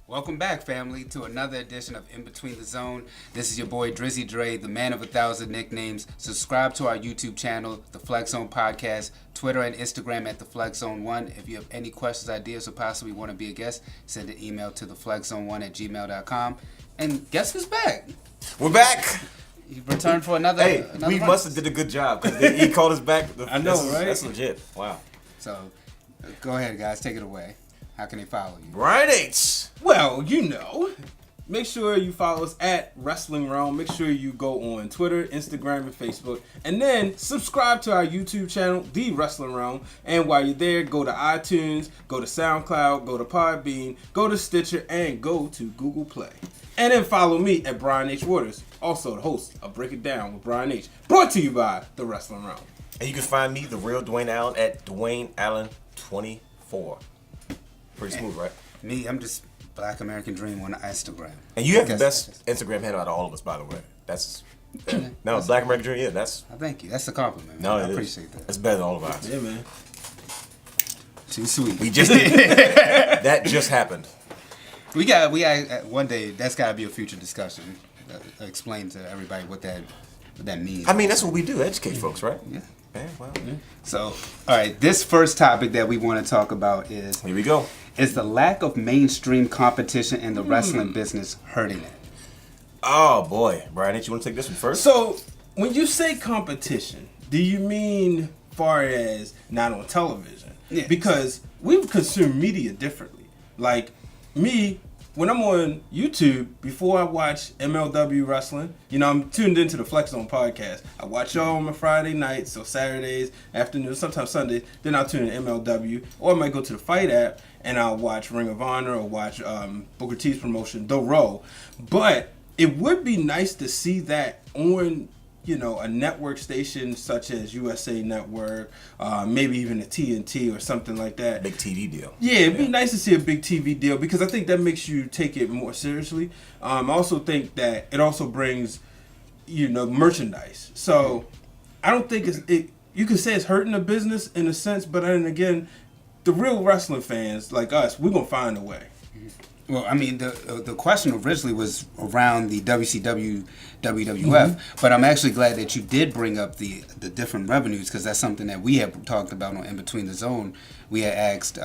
Welcome back, family, to another edition of In Between the Zone. This is your boy Drizzy Dre, the man of 1,000 nicknames. Subscribe to our YouTube channel, The Flex Zone Podcast, Twitter and Instagram at The Flex Zone 1. If you have any questions, ideas, or possibly want to be a guest, send an email to theflexzone1@gmail.com. And guess who's back? We're back. He returned for another. Hey, we run. must have did a good job because he called us back. I know, right? That's legit. Wow. So, go ahead, guys. Take it away. How can they follow you? Brian H. Well, make sure you follow us at Wrestling Wrealm. Make sure you go on Twitter, Instagram, and Facebook. And then subscribe to our YouTube channel, The Wrestling Wrealm. And while you're there, go to iTunes, go to SoundCloud, go to Podbean, go to Stitcher, and go to Google Play. And then follow me at Brian H. Waters, also the host of Break It Down with Brian H. Brought to you by The Wrestling Wrealm. And you can find me, the real Dwayne Allen, at Dwayne Allen 24. Pretty smooth, right? Me, I'm just Black American Dream on Instagram. And you have the best Instagram handle out of all of us, by the way. That's Black American Dream. Yeah, that's. Thank you. That's a compliment. Man. No, I appreciate that. That's better than all of ours. Yeah, man. Too sweet. We just that just happened. We got one day. That's got to be a future discussion. Explain to everybody what that means. I mean, that's what we do. Educate folks, right? Yeah. Yeah. Well. Yeah. So, all right. This first topic that we want to talk about is Here we go. Is the lack of mainstream competition in the wrestling business hurting it? Oh boy, Brian H. You want to take this one first? So, when you say competition, do you mean far as not on television? Yeah. Because we consume media differently. Like me, when I'm on YouTube, before I watch MLW wrestling, I'm tuned into the Flex Zone podcast. I watch y'all on my Friday nights, so Saturdays, afternoons, sometimes Sundays. Then I'll tune in MLW, or I might go to the Fight app and I'll watch Ring of Honor or watch Booker T's promotion, The Row. But it would be nice to see that on a network station such as USA Network, maybe even a TNT or something like that. Big TV deal. Yeah, it'd be nice to see a big TV deal because I think that makes you take it more seriously. I also think that it also brings, merchandise. So I don't think you can say it's hurting the business in a sense, but then again, the real wrestling fans like us, we're going to find a way. Well, I mean, the question originally was around the WCW, WWF, but I'm actually glad that you did bring up the different revenues because that's something that we have talked about on In Between the Zone. We had asked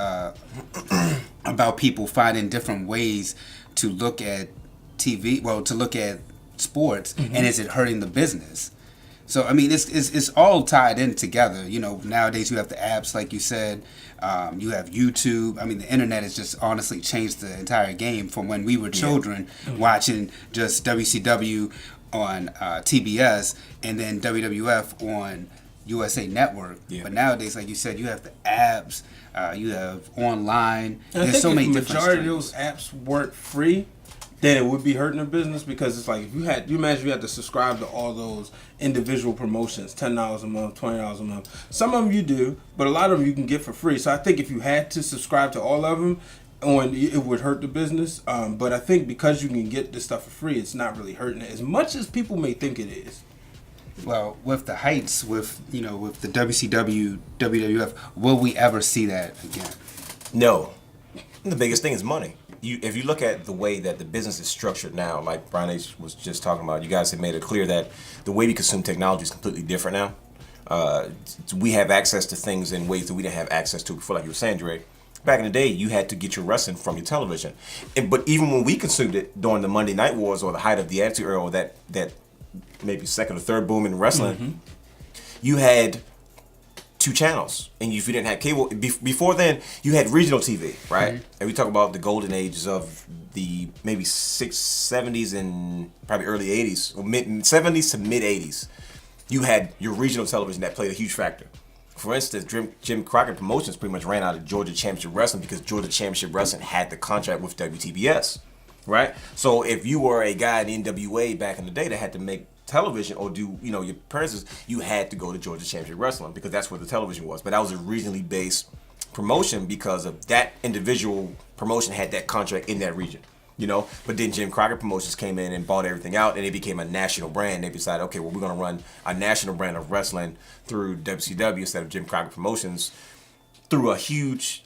about people finding different ways to look at TV, to look at sports, and is it hurting the business? So, I mean, it's all tied in together. Nowadays you have the apps, like you said. You have YouTube. I mean, the internet has just honestly changed the entire game from when we were children watching just WCW on TBS and then WWF on USA Network. Yeah. But nowadays, like you said, you have the apps. You have online. And There's so many different the majority of those apps weren't free, then it would be hurting the business because it's like if you imagine you had to subscribe to all those individual promotions, $10 a month, $20 a month. Some of them you do, but a lot of them you can get for free. So I think if you had to subscribe to all of them, it would hurt the business. But I think because you can get this stuff for free, it's not really hurting it as much as people may think it is. Well, with the heights, with the WCW, WWF, will we ever see that again? No. The biggest thing is money. If you look at the way that the business is structured now, like Brian H. was just talking about, you guys have made it clear that the way we consume technology is completely different now. We have access to things in ways that we didn't have access to before, like you were saying, Dre. Back in the day, you had to get your wrestling from your television. But even when we consumed it during the Monday Night Wars or the height of the Attitude Era or that maybe second or third boom in wrestling, you had 2 channels, and if you didn't have cable before then, you had regional TV, right? And we talk about the golden ages of the maybe 70s and probably early 80s or mid 70s to mid 80s. You had your regional television that played a huge factor. For instance, Jim Crockett Promotions pretty much ran out of Georgia Championship Wrestling because Georgia Championship Wrestling had the contract with WTBS, right? So if you were a guy in the NWA back in the day that had to make television or do your appearances, you had to go to Georgia Championship Wrestling because that's where the television was. But that was a regionally based promotion because of that individual promotion had that contract in that region. But then Jim Crockett Promotions came in and bought everything out, and it became a national brand. They decided, okay, well, we're going to run a national brand of wrestling through WCW instead of Jim Crockett Promotions through a huge,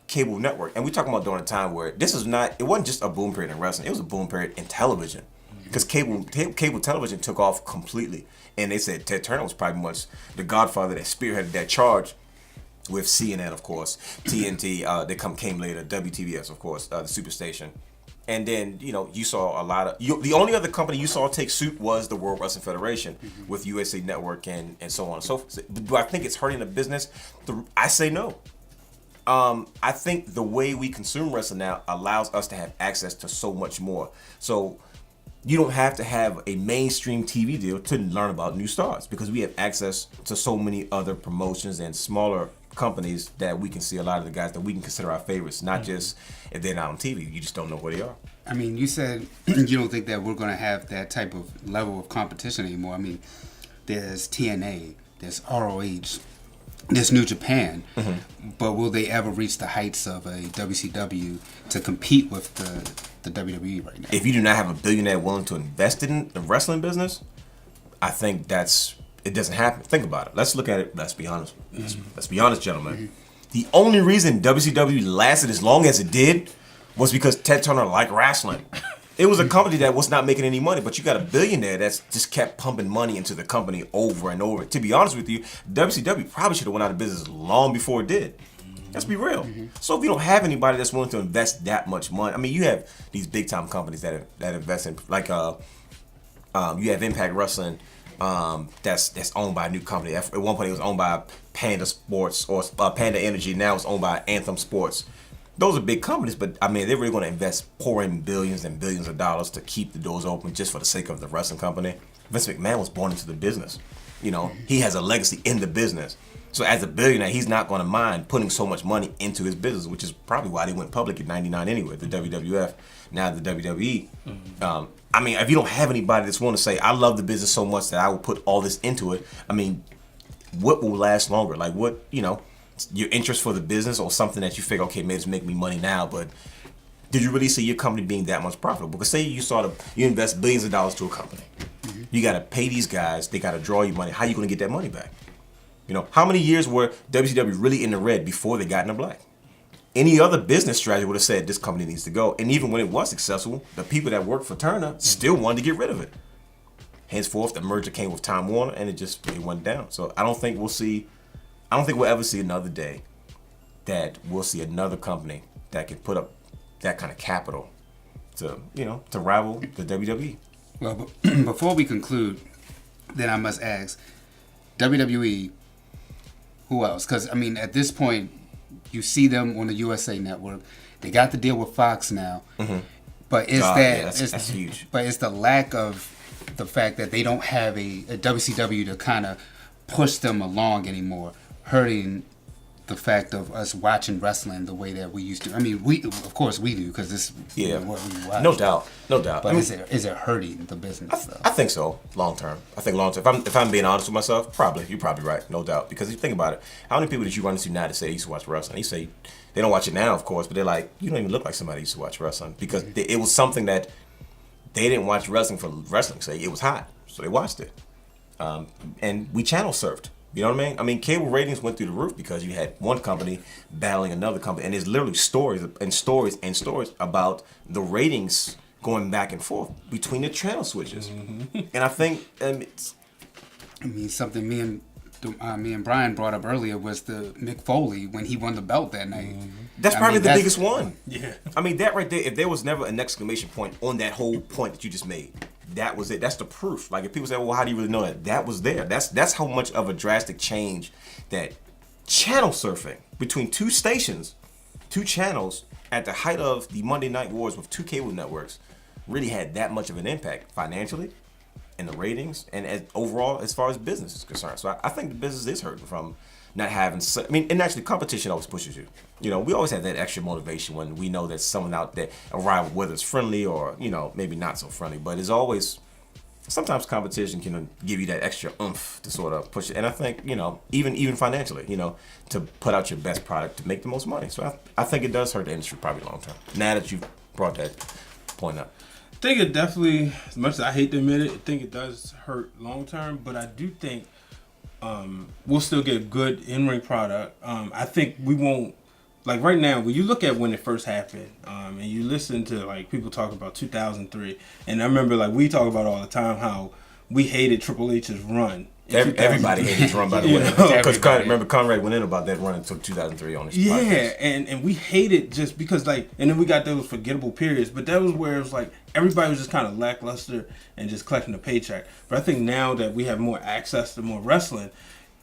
cable network, and we're talking about during a time where it wasn't just a boom period in wrestling, it was a boom period in television. Because cable television took off completely. And they said Ted Turner was probably much the godfather that spearheaded that charge with CNN, of course, TNT, they came later, WTVS, of course, the Superstation. And then, you saw a lot of... the only other company you saw take suit was the World Wrestling Federation with USA Network and so on and so forth. Do I think it's hurting the business? I say no. I think the way we consume wrestling now allows us to have access to so much more. So you don't have to have a mainstream TV deal to learn about new stars because we have access to so many other promotions and smaller companies that we can see a lot of the guys that we can consider our favorites, not just if they're not on TV. You just don't know where they are. I mean, you said you don't think that we're going to have that type of level of competition anymore. I mean, there's TNA, there's ROH, there's New Japan, but will they ever reach the heights of a WCW to compete with the WWE right now? If you do not have a billionaire willing to invest in the wrestling business, I think it doesn't happen. Think about it. Let's look at it. Let's be honest. Let's be honest, gentlemen. The only reason WCW lasted as long as it did was because Ted Turner liked wrestling. It was a company that was not making any money, but you got a billionaire that's just kept pumping money into the company over and over. To be honest with you, WCW probably should have went out of business long before it did. Let's be real. So if you don't have anybody that's willing to invest that much money, I mean, you have these big time companies that invest in, like you have Impact Wrestling, that's owned by a new company. At one point, it was owned by Panda Sports or Panda Energy. Now it's owned by Anthem Sports. Those are big companies, but I mean, they're really going to pour in billions and billions of dollars to keep the doors open just for the sake of the wrestling company. Vince McMahon was born into the business. He has a legacy in the business. So as a billionaire, he's not going to mind putting so much money into his business, which is probably why they went public in '99 anyway, the WWF, now the WWE. I mean, if you don't have anybody that's willing to say, I love the business so much that I will put all this into it, I mean, what will last longer? Like what, your interest for the business or something that you figure, okay, maybe it's making me money now, but did you really see your company being that much profitable? Because say you invest billions of dollars to a company. You got to pay these guys. They got to draw you money. How are you going to get that money back? How many years were WCW really in the red before they got in the black? Any other business strategy would have said this company needs to go. And even when it was successful, the people that worked for Turner still wanted to get rid of it. Henceforth, the merger came with Time Warner, and it went down. So I don't think we'll ever see another day that we'll see another company that can put up that kind of capital to rival the WWE. Well, before we conclude, then I must ask, WWE, who else? Because, I mean, at this point, you see them on the USA Network. They got the deal with Fox now. But that's huge. But it's the lack of the fact that they don't have a WCW to kind of push them along anymore, hurting the fact of us watching wrestling the way that we used to. I mean, of course we do because this is what we watch. No doubt. But is it hurting the business though? I think so, long term. If I'm being honest with myself, you're probably right, no doubt. Because if you think about it, how many people did you run into now that say they used to watch wrestling? They say they don't watch it now, of course, but they're like, you don't even look like somebody who used to watch wrestling because it was something that they didn't watch wrestling for wrestling's sake. It was hot, so they watched it. And we channel surfed. You know what I mean? I mean, cable ratings went through the roof because you had one company battling another company, and there's literally stories about the ratings going back and forth between the channel switches. And I think something me and Brian brought up earlier was the Mick Foley when he won the belt that night. That's probably the biggest one. Yeah. I mean, that right there, if there was never an exclamation point on that whole point that you just made, that was it. That's the proof. Like if people say, well, how do you really know that? That was there. That's how much of a drastic change that channel surfing between two stations, two channels at the height of the Monday Night Wars with two cable networks really had that much of an impact financially and the ratings and overall as far as business is concerned. So I think the business is hurting from not having, and actually competition always pushes you. We always have that extra motivation when we know that someone out there, a rival, whether it's friendly or, maybe not so friendly, but it's always, sometimes competition can give you that extra oomph to sort of push it. And I think, even financially, to put out your best product to make the most money. So I think it does hurt the industry probably long term. Now that you've brought that point up. I think it definitely, as much as I hate to admit it, I think it does hurt long term, but I do think we'll still get good in-ring product. I think we won't like right now, when you look at when it first happened, and you listen to like people talk about 2003, and I remember like we talk about all the time how we hated Triple H's run. Everybody hated his run, by the way. Because remember, Conrad went in about that run until 2003 on his podcast. and we hated just because like, and then we got those forgettable periods, but that was where it was like everybody was just kind of lackluster and just collecting a paycheck. But I think now that we have more access to more wrestling,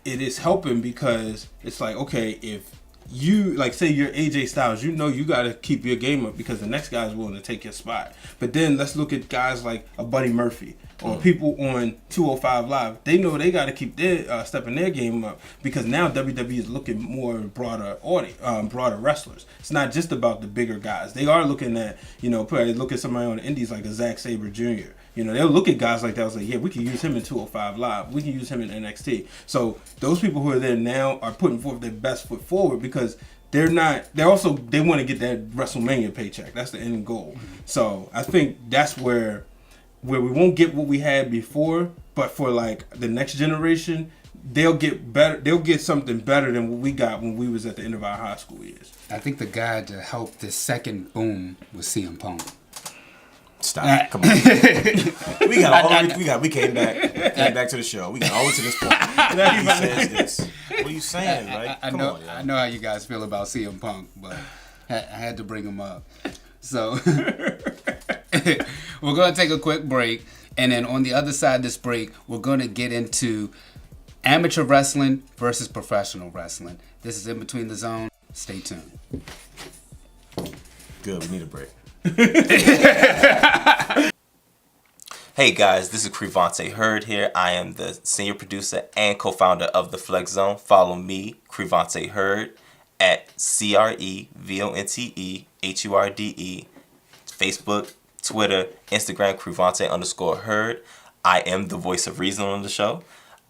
it is helping because it's like, okay, if you like say you're AJ Styles, you know you got to keep your game up because the next guy is willing to take your spot. But then let's look at guys like a Buddy Murphy or people on 205 Live. They know they got to keep their stepping their game up because now WWE is looking more broader audience, broader wrestlers. It's not just about the bigger guys. They are looking at, you know, probably look at somebody on the indies like a Zack Sabre Jr. You know, they'll look at guys like that and say, yeah, we can use him in 205 Live. We can use him in NXT. So those people who are there now are putting forth their best foot forward because they want to get that WrestleMania paycheck. That's the end goal. So I think that's where we won't get what we had before, but for like the next generation, they'll get better. They'll get something better than what we got when we was at the end of our high school years. I think the guy to help this second boom was CM Punk. Stop. Come on. We came back to the show. We got all the way to this point. He says this. What are you saying, right? I know how you guys feel about CM Punk, but I had to bring him up. So we're going to take a quick break, and then on the other side of this break, we're going to get into amateur wrestling versus professional wrestling. This is In Between the Zone. Stay tuned. Good. We need a break. Hey guys, this is Crevante Hurd here. I am the senior producer and co-founder of the Flex Zone. Follow me, Crevante Hurd, at CREVONTEHURDE, Facebook, Twitter, Instagram, Crevante_Hurd. I am the voice of reason on the show.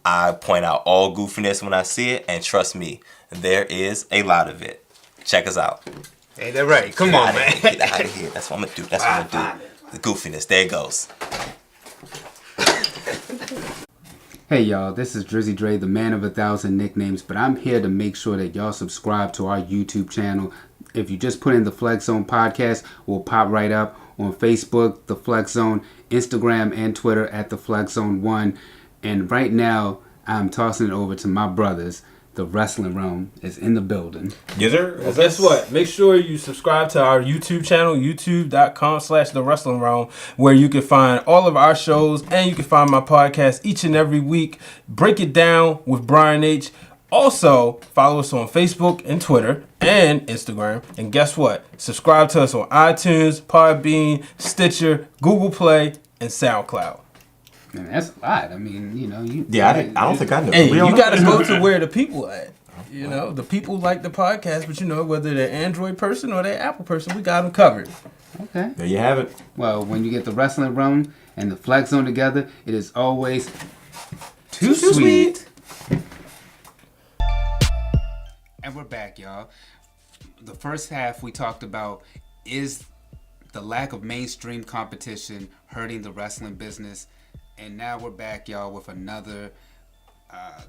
I point out all goofiness when I see it, and trust me, there is a lot of it. Check us out. Ain't that right? Come on, man. Get out of here. That's what I'm going to do. The goofiness. There it goes. Hey y'all, this is Drizzy Dre, the man of 1,000 nicknames, but I'm here to make sure that y'all subscribe to our YouTube channel. If you just put in the Flex Zone podcast, we'll pop right up on Facebook, the Flex Zone, Instagram and Twitter at the Flex Zone 1. And right now, I'm tossing it over to my brothers. The Wrestling Wrealm is in the building. Yes, sir. Well, guess what? Make sure you subscribe to our YouTube channel, youtube.com/The Wrestling Wrealm, where you can find all of our shows and you can find my podcast each and every week. Break It Down with Brian H. Also, follow us on Facebook and Twitter and Instagram. And guess what? Subscribe to us on iTunes, Podbean, Stitcher, Google Play, and SoundCloud. Man, that's a lot. I mean, you know, I don't think I know. Hey, you got to go to where the people at. You know, the people like the podcast, but you know, whether they're Android person or they're Apple person, we got them covered. Okay. There you have it. Well, when you get the Wrestling Wrealm and the Flex Zone together, it is always too sweet. And we're back, y'all. The first half we talked about is the lack of mainstream competition hurting the wrestling business. And now we're back, y'all, with another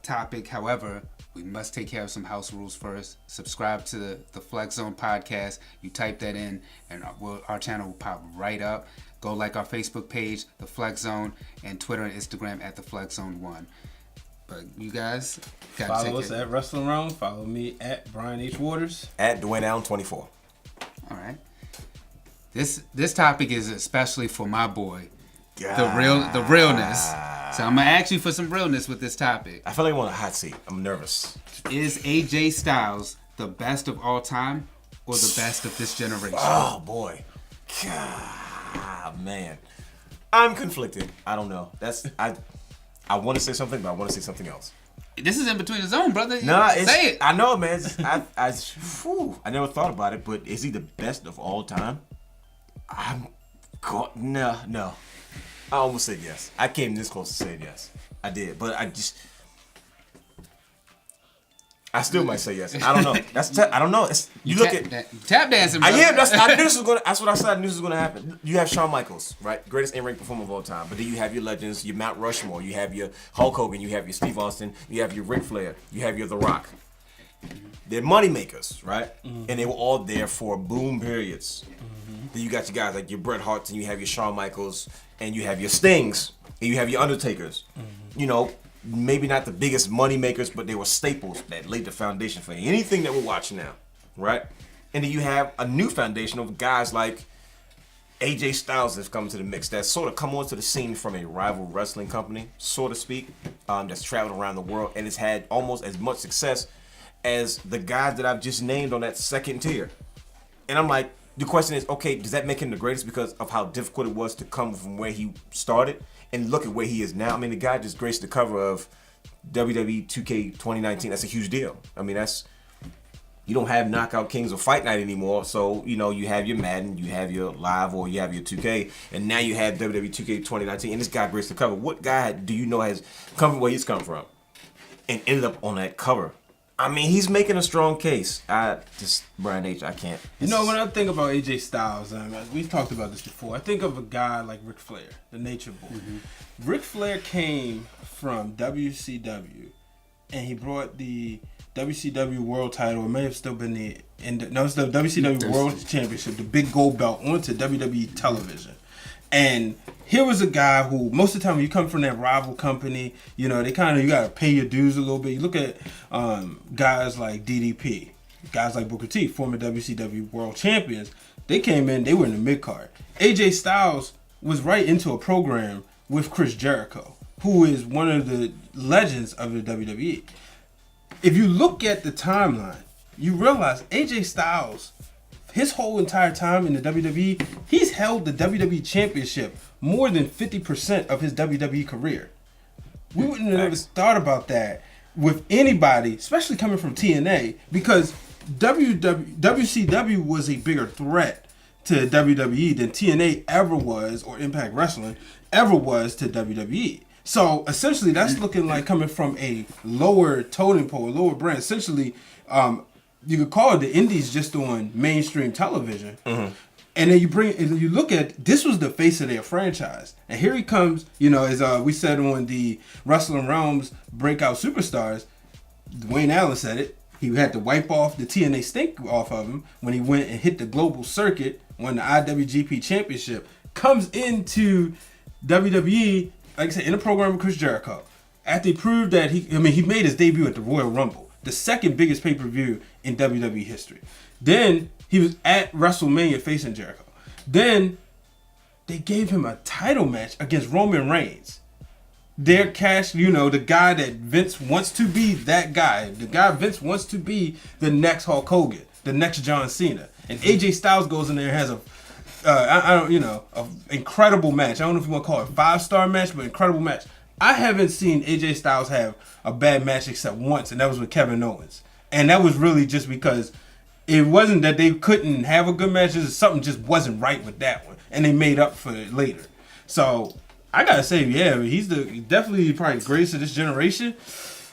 topic. However, we must take care of some house rules first. Subscribe to the Flex Zone podcast. You type that in, and our channel will pop right up. Go like our Facebook page, The Flex Zone, and Twitter and Instagram at The Flex Zone 1. But you guys got to follow us at Wrestling Wrealm. Follow me at Brian H. Waters. At Dwayne Allen 24. All right. This topic is especially for my boy. The realness. So I'm gonna ask you for some realness with this topic. I feel like I'm on a hot seat. I'm nervous. Is AJ Styles the best of all time or the best of this generation? Oh boy, God, man, I'm conflicted. I don't know. I want to say something, but I want to say something else. This is In Between the Zone, brother. Say it. I know, man. I never thought about it, but is he the best of all time? No. I almost said yes. I came this close to saying yes. I did, but I still might say yes. I don't know. I don't know. Tap dancing. Brother. I knew this was gonna. That's what I said. I knew this was gonna happen. You have Shawn Michaels, right? Greatest in-ring performer of all time. But then you have your legends, your Mount Rushmore. You have your Hulk Hogan. You have your Steve Austin. You have your Ric Flair. You have your The Rock. They're money makers, right? And they were all there for boom periods. Then you got your guys like your Bret Harts, and you have your Shawn Michaels, and you have your Stings, and you have your Undertakers. You know, maybe not the biggest money makers, but they were staples that laid the foundation for anything that we're watching now, right? And then you have a new foundation of guys like AJ Styles that's come to the mix, that's sort of come onto the scene from a rival wrestling company, so to speak, that's traveled around the world and has had almost as much success as the guys that I've just named on that second tier. And I'm like, the question is, okay, does that make him the greatest because of how difficult it was to come from where he started and look at where he is now? I mean, the guy just graced the cover of WWE 2K 2019. That's a huge deal. I mean, you don't have Knockout Kings or Fight Night anymore. So, you know, you have your Madden, you have your Live, or you have your 2K, and now you have WWE 2K 2019, and this guy graced the cover. What guy do you know has come from where he's come from and ended up on that cover? I mean, he's making a strong case. Brian H., I can't. You know, when I think about AJ Styles, we've talked about this before. I think of a guy like Ric Flair, the Nature Boy. Ric Flair came from WCW, and he brought the WCW World Title. It may have still been it's the WCW World Championship, the big gold belt, onto WWE television. And here was a guy who, most of the time, when you come from that rival company, you know, you got to pay your dues a little bit. You look at guys like DDP, guys like Booker T, former WCW World Champions. They came in, they were in the mid-card. AJ Styles was right into a program with Chris Jericho, who is one of the legends of the WWE. If you look at the timeline, you realize AJ Styles, his whole entire time in the WWE, he's held the WWE Championship more than 50% of his WWE career. We wouldn't have ever thought about that with anybody, especially coming from TNA, because WCW was a bigger threat to WWE than TNA ever was, or Impact Wrestling ever was to WWE. So essentially, that's looking like coming from a lower totem pole, a lower brand. Essentially, you could call it the Indies just on mainstream television. And then you look at, this was the face of their franchise. And here he comes, you know, as we said on the Wrestling Wrealm's Breakout Superstars, Dwayne Allen said it. He had to wipe off the TNA stink off of him when he went and hit the global circuit, won the IWGP Championship, comes into WWE, like I said, in a program with Chris Jericho. After he proved that he made his debut at the Royal Rumble, the second biggest pay-per-view in WWE history. Then he was at WrestleMania facing Jericho. Then they gave him a title match against Roman Reigns. Their cash, you know, the guy that Vince wants to be, that guy. The guy Vince wants to be the next Hulk Hogan, the next John Cena. And AJ Styles goes in there and has an incredible match. I don't know if you want to call it a 5-star match, but incredible match. I haven't seen AJ Styles have a bad match except once, and that was with Kevin Owens. And that was really just because it wasn't that they couldn't have a good match, something just wasn't right with that one, and they made up for it later. So I gotta say, yeah, he's definitely probably greatest of this generation.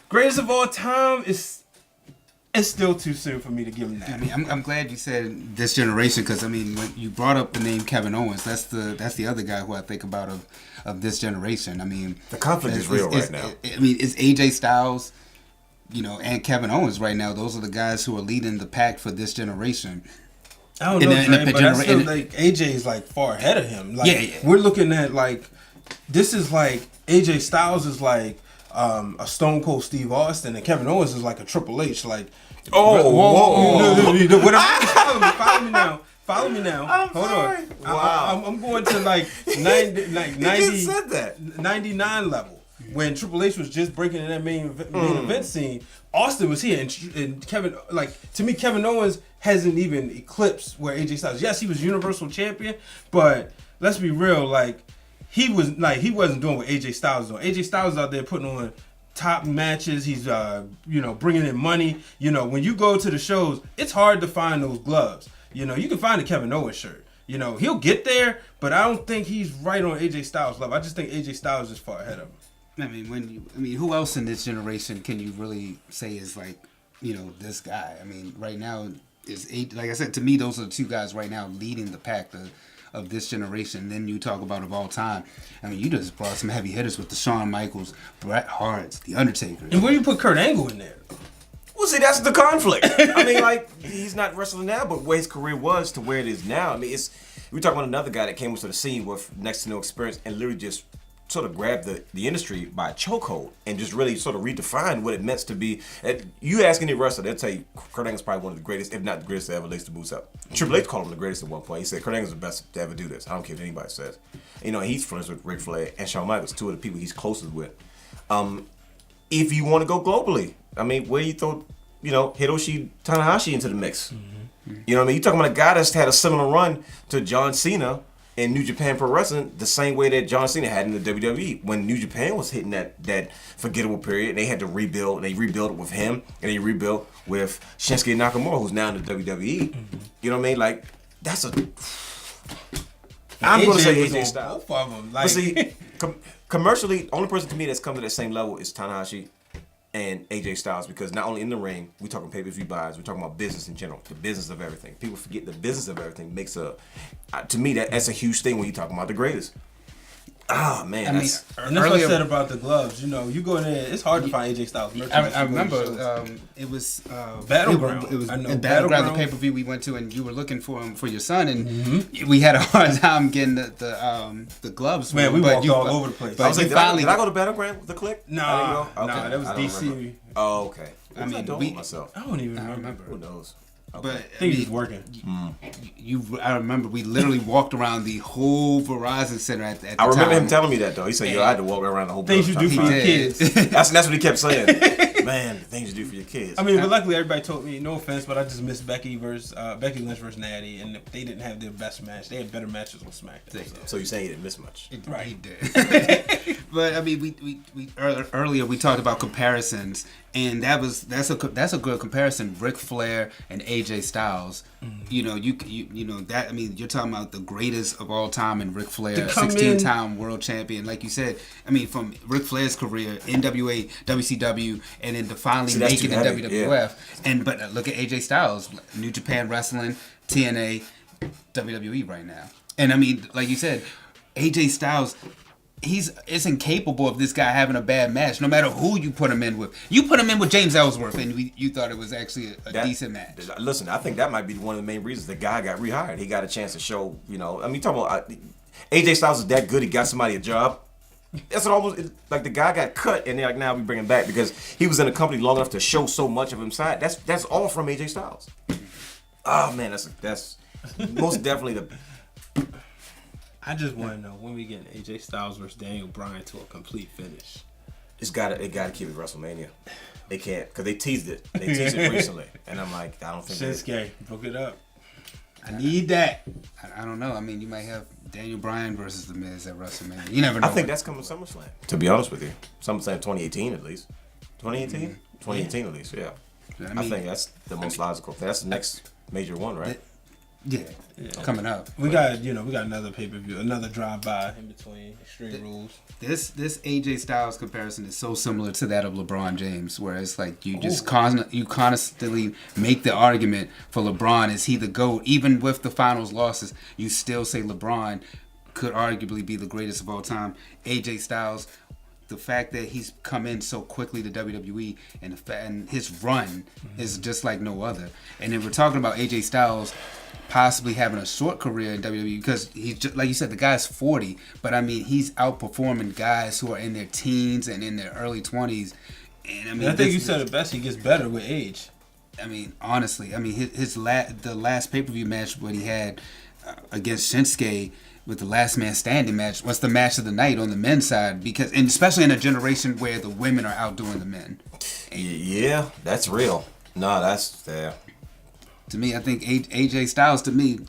Greatest of all time is. It's still too soon for me to give him that. I mean, I'm glad you said this generation, because I mean, when you brought up the name Kevin Owens, that's the other guy who I think about of this generation. I mean, the conflict is real right now. I mean, it's AJ Styles, you know, and Kevin Owens right now. Those are the guys who are leading the pack for this generation. I don't know, Trey, but I still like AJ is like far ahead of him. Like, yeah. We're looking at like, this is like AJ Styles is like a Stone Cold Steve Austin, and Kevin Owens is like a Triple H. Like, follow me now. Hold on. Wow. I'm going to like 90, You just said that. 99 level. When Triple H was just breaking in that main event scene, Austin was here, and Kevin, like, to me, Kevin Owens hasn't even eclipsed where AJ Styles. Yes, he was Universal Champion, but let's be real, like, he wasn't doing what AJ Styles was doing. AJ Styles is out there putting on top matches. He's bringing in money. You know, when you go to the shows, it's hard to find those gloves. You know, you can find a Kevin Owens shirt. You know, he'll get there, but I don't think he's right on AJ Styles' level. I just think AJ Styles is far ahead of him. I mean, who else in this generation can you really say is like, you know, this guy? I mean, right now like I said, to me, those are the two guys right now leading the pack of this generation. Then you talk about of all time. I mean, you just brought some heavy hitters with the Shawn Michaels, Bret Harts, The Undertaker. And where do you put Kurt Angle in there? Well, see, that's the conflict. I mean, like, he's not wrestling now, but where his career was to where it is now. I mean, we're talking about another guy that came into the scene with next to no experience and literally just sort of grabbed the industry by a chokehold and just really sort of redefined what it meant to be. You ask any wrestler, they'll tell you Kurt Angle's probably one of the greatest, if not the greatest to ever lace the boots up. Triple H called him the greatest at one point. He said Kurt Angle's the best to ever do this. I don't care what anybody says. You know, he's friends with Ric Flair and Shawn Michaels, two of the people he's closest with. If you want to go globally, I mean, where you throw, Hiroshi Tanahashi into the mix? Mm-hmm. You know what I mean? You're talking about a guy that's had a similar run to John Cena in New Japan Pro Wrestling, the same way that John Cena had in the WWE. When New Japan was hitting that forgettable period, they had to rebuild, and they rebuilt it with him, and they rebuilt with Shinsuke Nakamura, who's now in the WWE. Mm-hmm. You know what I mean? Like, that's a... I'm going to say AJ Styles. Both of them. But see, commercially, the only person to me that's come to that same level is Tanahashi and AJ Styles, because not only in the ring, we're talking pay-per-view buys, we're talking about business in general, the business of everything. People forget the business of everything makes to me, that's a huge thing when you're talking about the greatest. Ah, man. And that's what I said about the gloves. You know, you go in there, it's hard to find AJ Styles merchandise. I remember it was Battleground. It was Battleground, the pay-per-view we went to, and you were looking for him for your son, and we had a hard time getting the gloves. Man, we walked all over the place. I was like, did I go to Battleground with the click? No, that was DC. Oh, okay. I mean, myself. I don't even remember. Who knows? Okay. But I think he's working. I remember we literally walked around the whole Verizon Center at the time. I remember him telling me that though. He said, "Yo, I had to walk around the whole." Things you do for your kids. That's what he kept saying. Man, the things you do for your kids. I mean, but luckily everybody told me, no offense, but I just missed Becky Lynch versus Natty, and they didn't have their best match. They had better matches on SmackDown. So you're saying he didn't miss much? Right, he did. But I mean, we earlier we talked about comparisons, and that's a good comparison. Ric Flair and AJ Styles. You know, you know that. I mean, you're talking about the greatest of all time in Ric Flair, 16-time world champion. Like you said, I mean, from Ric Flair's career, NWA, WCW, and then to finally make it in WWF. Yeah. But look at AJ Styles, New Japan Wrestling, TNA, WWE right now. And I mean, like you said, AJ Styles, is incapable of this guy having a bad match, no matter who you put him in with. You put him in with James Ellsworth, and you thought it was actually a decent match. Listen, I think that might be one of the main reasons the guy got rehired. He got a chance to show, I mean, talking about AJ Styles is that good. He got somebody a job. That's what almost like the guy got cut, and they're like, now we bring him back because he was in the company long enough to show so much of himself. That's all from AJ Styles. Oh man, that's most definitely the. I just want to know when we get AJ Styles versus Daniel Bryan to a complete finish. It gotta keep it WrestleMania. They can't, because they teased it. They teased it recently, and I'm like, I don't think. Shinsuke, book it up. I need that. I don't know. I mean, you might have Daniel Bryan versus The Miz at WrestleMania. You never know. I think that's coming SummerSlam. To be honest with you, SummerSlam 2018 at least. 2018? Mm-hmm. 2018 at least. Yeah. I think that's the most logical. That's the next major one, right? Yeah, coming up. We got another pay-per-view, another drive-by in between Extreme Rules. This AJ Styles comparison is so similar to that of LeBron James, where it's like you just constantly make the argument for LeBron. Is he the GOAT? Even with the finals losses, you still say LeBron could arguably be the greatest of all time. AJ Styles, the fact that he's come in so quickly to WWE and his run is just like no other. And then we're talking about AJ Styles possibly having a short career in WWE because he's just, like you said, the guy's 40, but I mean he's outperforming guys who are in their teens and in their early 20s. And I mean, I think you said it best. He gets better with age. I mean, honestly, the last pay-per-view match what he had against Shinsuke with the last man standing match was the match of the night on the men's side and especially in a generation where the women are outdoing the men. Yeah, that's real. No, that's yeah. To me, I think AJ Styles. To me,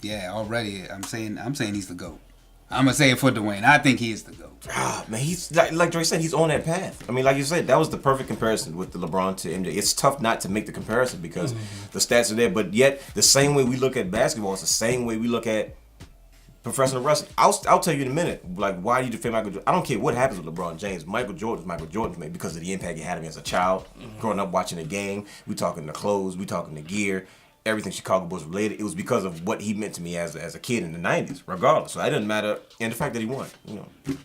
yeah, already I'm saying he's the GOAT. I'm gonna say it for Dwayne. I think he is the GOAT. Ah, man, he's like Dre said, he's on that path. I mean, like you said, that was the perfect comparison with the LeBron to MJ. It's tough not to make the comparison because the stats are there, but yet the same way we look at basketball is the same way we look at professional wrestling. I'll tell you in a minute. Like, why do you defend Michael Jordan? I don't care what happens with LeBron James. Michael Jordan to me because of the impact he had on me as a child, growing up watching the game. We talking the clothes, we talking the gear. everything Chicago Bulls related. It was because of what he meant to me as a kid in the 90s, regardless. So that doesn't matter. And the fact that he won,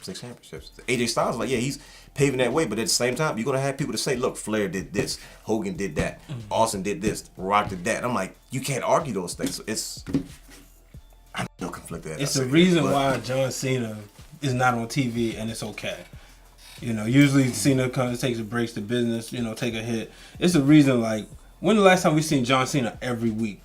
6 championships. AJ Styles, like, yeah, he's paving that way, but at the same time, you're going to have people to say, look, Flair did this, Hogan did that, Austin did this, Rock did that. I'm like, you can't argue those things. So I'm still conflicted. It's the reason why John Cena is not on TV, and it's okay. Usually Cena comes, takes a breaks to business, take a hit. It's the reason, like, when the last time we seen John Cena every week?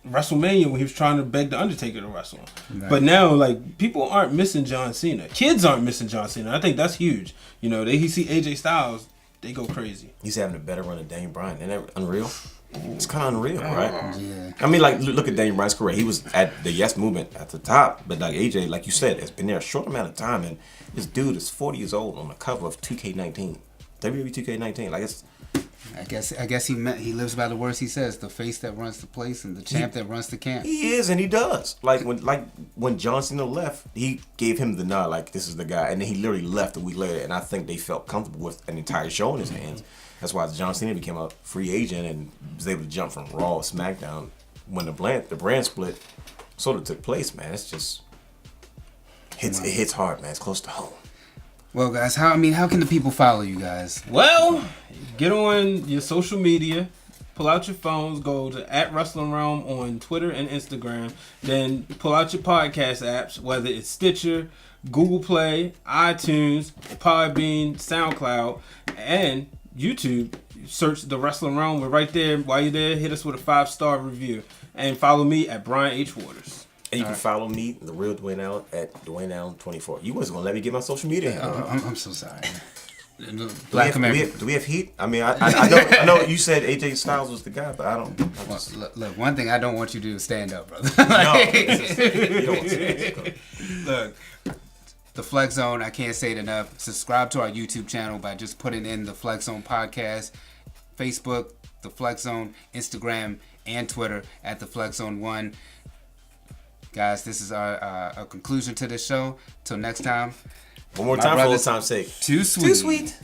WrestleMania, when he was trying to beg the Undertaker to wrestle. Right. But now, like, people aren't missing John Cena. Kids aren't missing John Cena. I think that's huge. They see AJ Styles, they go crazy. He's having a better run than Daniel Bryan. Isn't that unreal? It's kind of unreal, right? Yeah. I mean, like, look at Daniel Bryan's career. He was at the Yes Movement at the top, but like AJ, like you said, has been there a short amount of time, and this dude is 40 years old on the cover of 2K19, WWE 2K19. Like, it's. I guess he lives by the words he says. The face that runs the place and the champ that runs the camp. He is, and he does. Like when John Cena left, he gave him the nod, like, this is the guy, and then he literally left a week later. And I think they felt comfortable with an entire show in his hands. That's why John Cena became a free agent and was able to jump from Raw to SmackDown when the brand split sort of took place. Man, it's just it hits hard, man. It's close to home. Well, guys, how can the people follow you guys? Well, get on your social media, pull out your phones, go to @Wrestling Wrealm on Twitter and Instagram. Then pull out your podcast apps, whether it's Stitcher, Google Play, iTunes, Podbean, SoundCloud, and YouTube. Search the Wrestling Wrealm. We're right there. While you're there, hit us with a 5-star review. And follow me at Brian H. Waters. And you can follow me, the real Dwayne Allen, at Dwayne Allen 24. You wasn't gonna let me get my social media. I'm so sorry. Do we have heat? I mean, I know you said AJ Styles was the guy, but I don't. Look, one thing I don't want you to do is stand up, brother. No, you don't want to. Look, the Flex Zone. I can't say it enough. Subscribe to our YouTube channel by just putting in the Flex Zone podcast, Facebook, the Flex Zone, Instagram, and Twitter at the Flex Zone 1. Guys, this is our conclusion to this show. Till next time. One more time for old time's sake. Too sweet. Too sweet.